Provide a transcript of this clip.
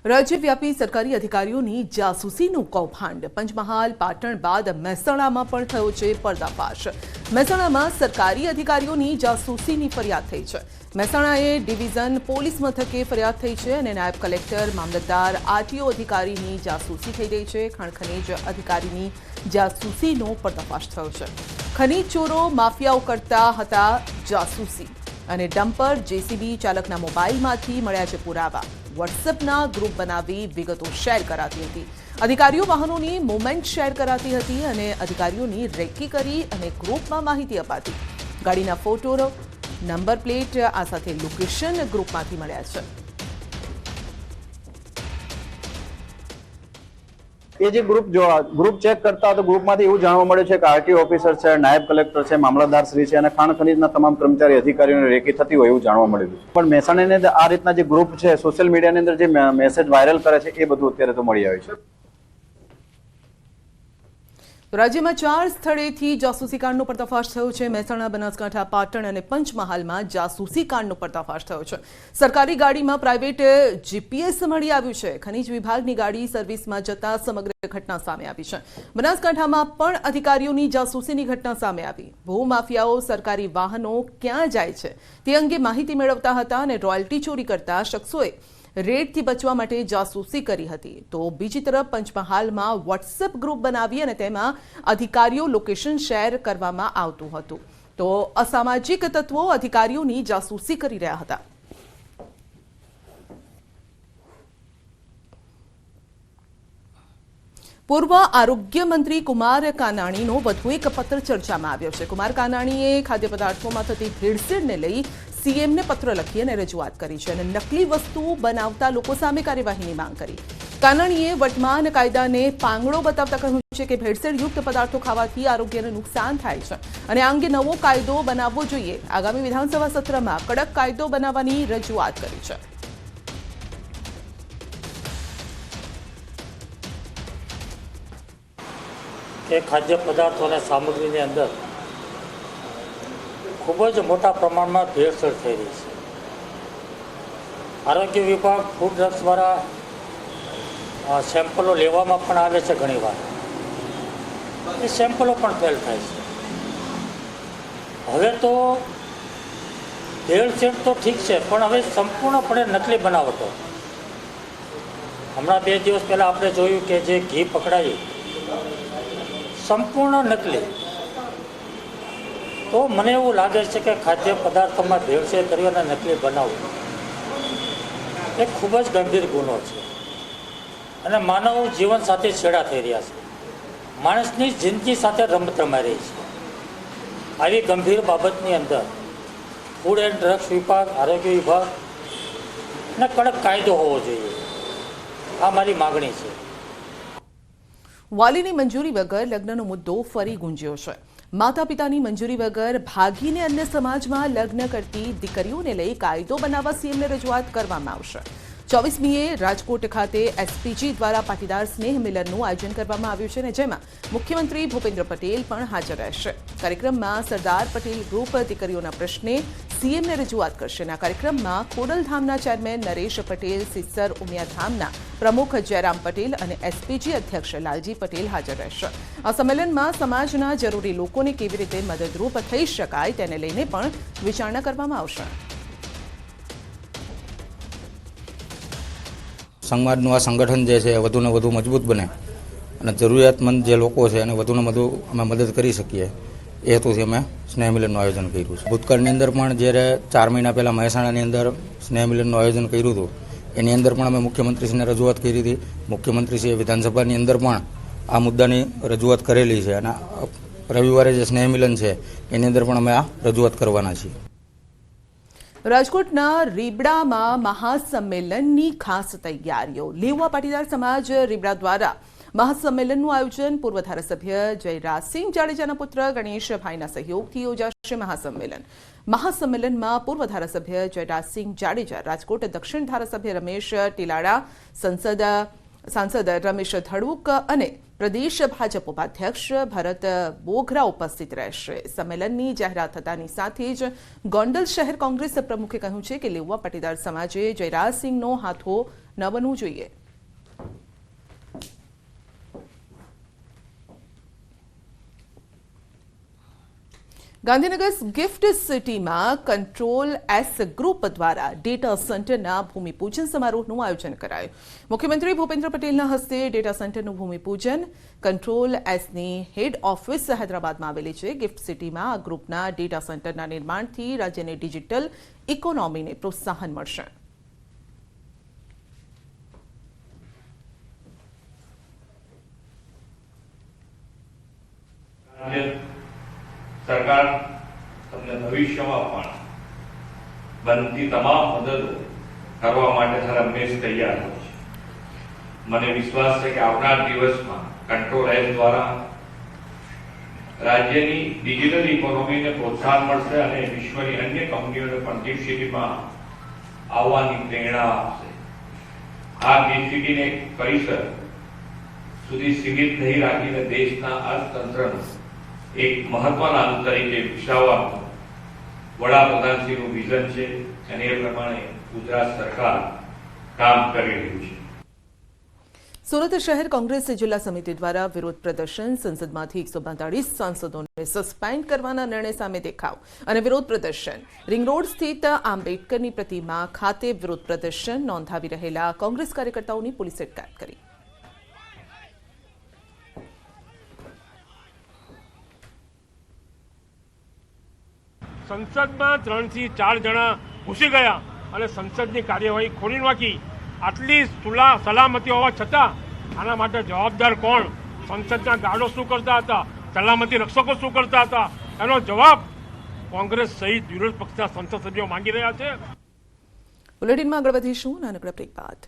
રાજ્યવ્યાપી સરકારી અધિકારીઓની જાસૂસીનું કૌભાંડ પંચમહાલ પાટણ બાદ મહેસાણામાં પણ થયો છે પર્દાફાશ। મહેસાણામાં સરકારી અધિકારીઓની જાસૂસીની ફરિયાદ થઈ છે। મહેસાણાએ ડિવિઝન પોલીસ મથકે ફરિયાદ થઈ છે અને નાયબ કલેક્ટર મામલતદાર આરટીઓ અધિકારીની જાસૂસી થઈ રહી છે। ખાણ ખનીજ અધિકારીની જાસૂસીનો પર્દાફાશ થયો છે। ખનીજ ચોરો માફિયાઓ કરતા હતા જાસૂસી અને ડમ્પર જેસીબી ચાલકના મોબાઈલમાંથી મળ્યા છે પુરાવા। વોટ્સએપના ગ્રુપ બનાવી વિગતો શેર કરાતી હતી। અધિકારીઓ વાહનોની મૂવમેન્ટ શેર કરાતી હતી અને અધિકારીઓની રેકી કરી અને ગ્રુપમાં માહિતી અપાતી। ગાડીના ફોટો નંબર પ્લેટ આ સાથે લોકેશન ગ્રુપમાંથી મળ્યા છે। ये जो ग्रुप चेक करता तो ग्रुप में એવું જાણવા મળે છે કે આરટીઓ ઓફિસર છે, નાયબ કલેક્ટર છે, મામલતદાર શ્રી છે અને ખાણ ખનીજના તમામ કર્મચારી અધિકારીઓને રેકી થતી હોય એવું જાણવા મળ્યું છે। પણ મહેસાણાની અંદર આ રીતના જે ગ્રુપ છે સોશિયલ મીડિયાની અંદર જે મેસેજ વાયરલ કરે છે એ બધું અત્યારે તો મળી આવે છે। રાજ્યમાં 4 સ્થળેથી જાસૂસી કાંડનો પર્દાફાશ થયો છે। મહેસાણા, બનાસકાંઠા, પાટણ અને પંચમહાલમાં જાસૂસી કાંડનો પર્દાફાશ થયો છે। સરકારી ગાડીમાં પ્રાઇવેટ જીપીએસ મળી આવ્યું છે। ખનીજ વિભાગની ગાડી સર્વિસમાં જતા સમગ્ર ઘટના સામે આવી છે। બનાસકાંઠામાં પણ અધિકારીઓની જાસૂસીની ઘટના સામે આવી। ભૂમાફિયાઓ સરકારી વાહનો ક્યાં જાય છે તે અંગે માહિતી મેળવતા હતા અને રોયલ્ટી ચોરી કરતા શખ્સોએ રેડથી બચવા માટે જાસૂસી કરી હતી। તો બીજી તરફ પંચમહાલમાં વોટ્સએપ ગ્રુપ બનાવી અને તેમાં અધિકારીઓ લોકેશન શેર કરવામાં આવતું હતું। તો અસામાજિક તત્વો અધિકારીઓની જાસૂસી કરી રહ્યા હતા। પૂર્વ આરોગ્ય મંત્રી કુમાર કાનાણીનો વધુ એક પત્ર ચર્ચામાં આવ્યો છે। કુમાર કાનાણીએ ખાદ્ય પદાર્થોમાં થતી ભેળસેળને લઈ સીએમને પત્ર લખી અને રજૂઆત કરી છે અને નકલી વસ્તુ બનાવતા લોકો સામે કાર્યવાહીની માંગ કરી। કાનાણીએ વર્તમાન કાયદાને પાંગડો બતાવતા કહ્યું છે કે ભેળસેળયુક્ત પદાર્થો ખાવાથી આરોગ્યને નુકસાન થાય છે અને આ અંગે નવો કાયદો બનાવવો જોઈએ। આગામી વિધાનસભા સત્રમાં કડક કાયદો બનાવવાની રજૂઆત કરી છે। કે ખાદ્ય પદાર્થો અને સામગ્રીની અંદર ખૂબ જ મોટા પ્રમાણમાં ભેળસેળ થઈ રહી છે। આરોગ્ય વિભાગ ફૂડ ડ્રગ્સ દ્વારા સેમ્પલો લેવામાં પણ આવે છે, ઘણીવાર એ સેમ્પલો પણ ફેલ થાય છે। હવે તો ભેળસેળ તો ઠીક છે, પણ હવે સંપૂર્ણપણે નકલી બનાવટો। હમણાં 2 દિવસ પહેલાં આપણે જોયું કે જે ઘી પકડાયું સંપૂર્ણ નકલી। તો મને એવું લાગે છે કે ખાદ્ય પદાર્થોમાં ભેળસેળ કરી અને નકલી બનાવવું એ ખૂબ જ ગંભીર ગુનો છે અને માનવ જીવન સાથે છેડા થઈ રહ્યા છે। માણસની જિંદગી સાથે રમત રમાઈ રહી છે। આવી ગંભીર બાબતની અંદર ફૂડ એન્ડ ડ્રગ્સ વિભાગ, આરોગ્ય વિભાગને કડક કાયદો હોવો જોઈએ, આ મારી માગણી છે। વાલીની મંજૂરી વગર લગ્નનો મુદ્દો ફરી ગુંજ્યો છે। માતા પિતાની મંજૂરી વગર ભાગીને અન્ય સમાજમાં લગ્ન કરતી દીકરીઓને લઈ કાયદો બનાવવા સીએમને રજૂઆત કરવામાં આવશે। 24મીએ રાજકોટ ખાતે એસપીજી દ્વારા પાટીદાર સ્નેહ મિલનનું આયોજન કરવામાં આવ્યું છે અને જેમાં મુખ્યમંત્રી ભૂપેન્દ્ર પટેલ પણ હાજર રહેશે। કાર્યક્રમમાં સરદાર પટેલ ગ્રુપ દીકરીઓના પ્રશ્ને સીએમને રજૂઆત કરશે અને આ કાર્યક્રમમાં ખોડલધામના ચેરમેન નરેશ પટેલ, સિસ્સર ઉમિયાધામના પ્રમુખ જયરામ પટેલ અને એસપીજી અધ્યક્ષ લાલજી પટેલ હાજર રહેશે। આ સંમેલનમાં સમાજના જરૂરી લોકોને કેવી રીતે મદદરૂપ થઈ શકાય તેને લઈને પણ વિચારણા કરવામાં આવશે। સમાજનું આ સંગઠન જે છે વધુને વધુ મજબૂત બને અને જરૂરિયાતમંદ જે લોકો છે એને વધુને વધુ અમે મદદ કરી શકીએ એ હેતુથી અમે સ્નેહ મિલનનું આયોજન કર્યું છે। ભૂતકાળની અંદર પણ જ્યારે 4 મહિના પહેલાં મહેસાણાની અંદર સ્નેહ મિલનનું આયોજન કર્યું હતું એની અંદર પણ અમે મુખ્યમંત્રીશ્રીને રજૂઆત કરી હતી। મુખ્યમંત્રીશ્રીએ વિધાનસભાની અંદર પણ આ મુદ્દાની રજૂઆત કરેલી છે અને રવિવારે જે સ્નેહ મિલન છે એની અંદર પણ અમે આ રજૂઆત કરવાના છીએ। રાજકોટના રીબડામાં મહાસંમેલનની ખાસ તૈયારીઓ। લેવા પાટીદાર સમાજ રીબડા દ્વારા મહાસંમેલનનું આયોજન પૂર્વ ધારાસભ્ય જયરાજસિંહ જાડેજાના પુત્ર ગણેશભાઈના સહયોગથી યોજાશે। મહાસંમેલનમાં પૂર્વ ધારાસભ્ય જયરાજસિંહ જાડેજા, રાજકોટ દક્ષિણ ધારાસભ્ય રમેશ ટીલાડા, સાંસદ રમેશ ધડુક અને પ્રદેશ ભાજપ ઉપાધ્યક્ષ ભરત બોઘરા ઉપસ્થિત રહેશે। સંમેલનની જાહેરાત થતાની સાથે જ ગોંડલ શહેર કોંગ્રેસ પ્રમુખે કહ્યું છે કે લેવા પાટીદાર સમાજે જયરાજસિંહનો હાથો ન બનવું જોઈએ. ગાંધીનગર ગિફ્ટ સિટીમાં કંટ્રોલ એસ ગ્રુપ દ્વારા ડેટા સેન્ટરના ભૂમિપૂજન સમારોહનું આયોજન કરાયું. મુખ્યમંત્રી ભૂપેન્દ્ર પટેલના હસ્તે ડેટા સેન્ટરનું ભૂમિપૂજન. કંટ્રોલ એસની હેડ ઓફિસ હૈદરાબાદમાં આવેલી છે. ગિફ્ટ સિટીમાં આ ગ્રુપના ડેટા સેન્ટરના નિર્માણથી રાજ્યની ડિજિટલ ઇકોનોમીને પ્રોત્સાહન મળશે. સરકાર તમને ભવિષ્યમાં પણ બનતી તમામ મદદો કરવા માટે હંમેશ તૈયાર હોય છે. મને વિશ્વાસ છે કે આવનાર દિવસમાં કંટ્રોલ એસ દ્વારા રાજ્યની ડિજિટલ ઇકોનોમીને પ્રોત્સાહન મળશે અને વિશ્વની અન્ય કંપનીઓને પણ ગિફ્ટ સિટીમાં આવવાની પ્રેરણા આપશે. આ ગિફ્ટ સિટીને પરિસર સુધી સીમિત નહીં રાખીને દેશના અર્થતંત્રનું એક મહત્વના અંગ તરીકે વિકસાવવાનું વડાપ્રધાનશ્રીનું વિઝન છે અને એ પ્રમાણે ગુજરાત સરકાર કામ કરી રહ્યું છે. સુરત શહેર કોંગ્રેસ જિલ્લા સમિતિ દ્વારા વિરોધ પ્રદર્શન. સંસદમાંથી 142 સાંસદોને સસ્પેન્ડ કરવાના નિર્ણય સામે દેખાવ અને વિરોધ પ્રદર્શન. રિંગ રોડ સ્થિત આંબેડકરની પ્રતિમા ખાતે વિરોધ પ્રદર્શન નોંધાવી રહેલા કોંગ્રેસ કાર્યકર્તાઓની પોલીસે અટકાયત કરી. સંસદમાં 3 થી 4 જણા ઘૂસી ગયા અને સંસદની કાર્યવાહી ખોલી નાખી. આટલી સલામતી હોવા છતાં આના માટે જવાબદાર કોણ? સંસદના ગાર્ડો શું કરતા હતા? સલામતી રક્ષકો શું કરતા હતા? એનો જવાબ કોંગ્રેસ સહિત વિરોધ પક્ષના સંસદ સભ્યો માંગી રહ્યા છે. બુલેટિનમાં આગળ વધીશું નાનકડા બ્રેક બાદ.